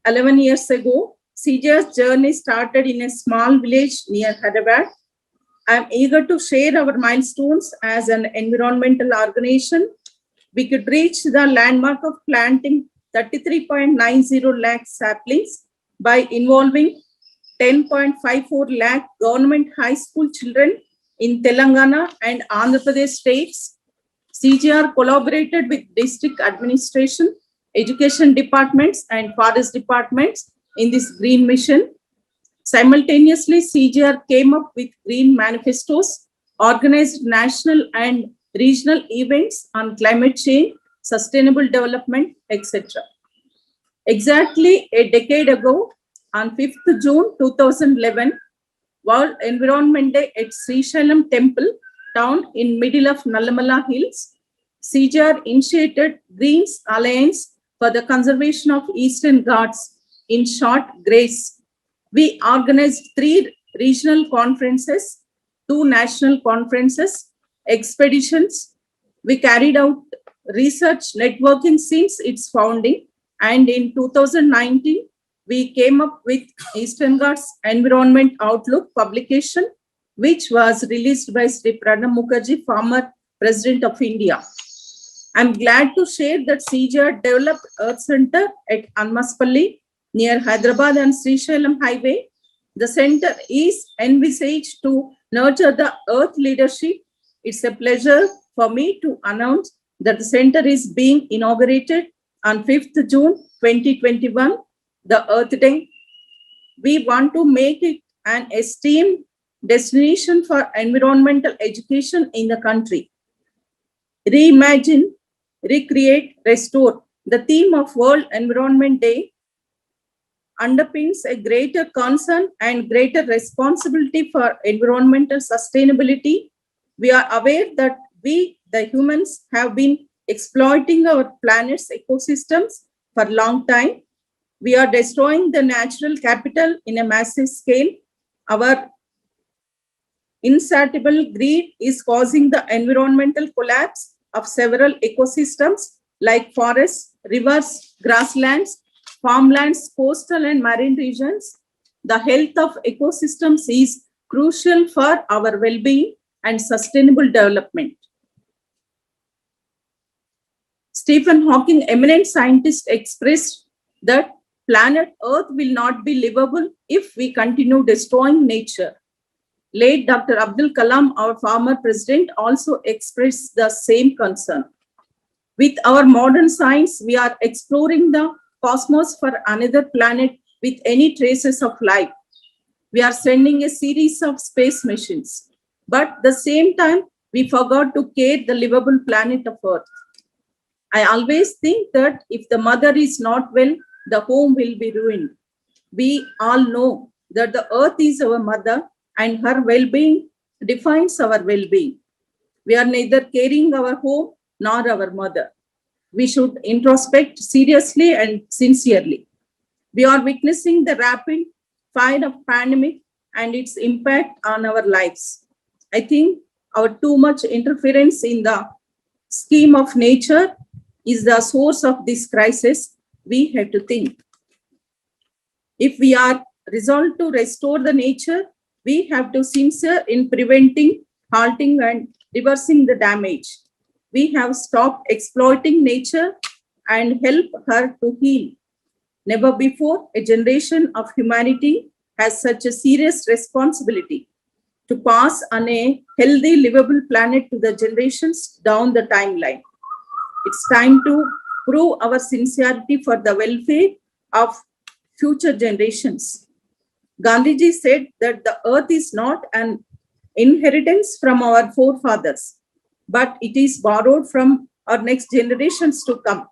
11 years ago, CJR's journey started in a small village near Hyderabad. I am eager to share our milestones as an environmental organization. We could reach the landmark of planting 33.90 lakh saplings by involving 10.54 lakh government high school children in Telangana and Andhra Pradesh states. CJR collaborated with district administration, education departments, and forest departments in this green mission. Simultaneously, CJR came up with green manifestos, organized national and regional events on climate change, sustainable development, etc. Exactly a decade ago, on 5th June 2011, World Environment Day at Srisailam Temple, town in middle of Nallamala Hills, CJR initiated Greens Alliance for the Conservation of Eastern Ghats, in short, GRACE. We organized 3 regional conferences, 2 national conferences, expeditions. We carried out research networking since its founding, and in 2019, we came up with Eastern Ghats Environment Outlook publication, which was released by Sri Pranab Mukherjee, former President of India. I'm glad to share that CJR developed Earth Center at Anmaspalli near Hyderabad and Srisailam Highway. The center is envisaged to nurture the Earth leadership. It's a pleasure for me to announce that the center is being inaugurated on 5th June 2021, the Earth Day. We want to make it an esteemed destination for environmental education in the country. Reimagine, recreate, restore. The theme of World Environment Day underpins a greater concern and greater responsibility for environmental sustainability. We are aware that we, the humans, have been exploiting our planet's ecosystems for a long time. We are destroying the natural capital in a massive scale. Our insatiable greed is causing the environmental collapse of several ecosystems like forests, rivers, grasslands, farmlands, coastal and marine regions. The health of ecosystems is crucial for our well-being and sustainable development. Stephen Hawking, eminent scientist, expressed that planet Earth will not be livable if we continue destroying nature. Late Dr. Abdul Kalam, our former president, also expressed the same concern. With our modern science, we are exploring the cosmos for another planet with any traces of life. We are sending a series of space missions, but at the same time, we forgot to care the livable planet of Earth. I always think that if the mother is not well, the home will be ruined. We all know that the Earth is our mother and her well-being defines our well-being. We are neither caring our home nor our mother. We should introspect seriously and sincerely. We are witnessing the rapid fire of pandemic and its impact on our lives. I think our too much interference in the scheme of nature is the source of this crisis. We have to think. If we are resolved to restore the nature, we have to sincere in preventing, halting, and reversing the damage. We have stopped exploiting nature and help her to heal. Never before a generation of humanity has such a serious responsibility to pass on a healthy, livable planet to the generations down the timeline. It's time to prove our sincerity for the welfare of future generations. Gandhiji said that the earth is not an inheritance from our forefathers, but it is borrowed from our next generations to come.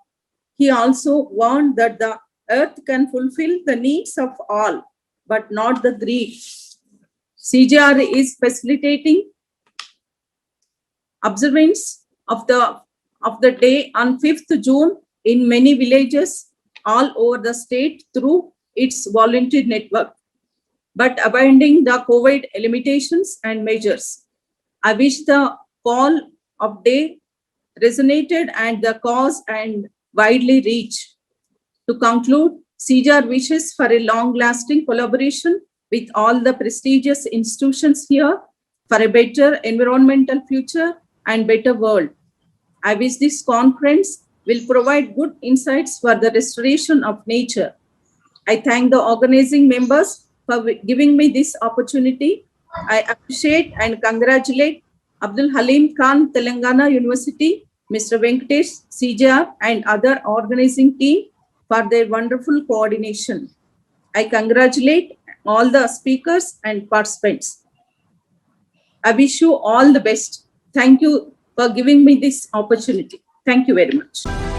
He also warned that the earth can fulfill the needs of all, but not the greed. CJR is facilitating observance of the day on 5th June in many villages all over the state through its volunteer network, but abandoning the COVID limitations and measures. I wish the call of day resonated and the cause and widely reached. To conclude, CJR wishes for a long-lasting collaboration with all the prestigious institutions here for a better environmental future and better world. I wish this conference will provide good insights for the restoration of nature. I thank the organizing members for giving me this opportunity. I appreciate and congratulate Abdul Halim Khan, Telangana University, Mr. Venkatesh, CJR, and other organizing team for their wonderful coordination. I congratulate all the speakers and participants. I wish you all the best. Thank you for giving me this opportunity. Thank you very much.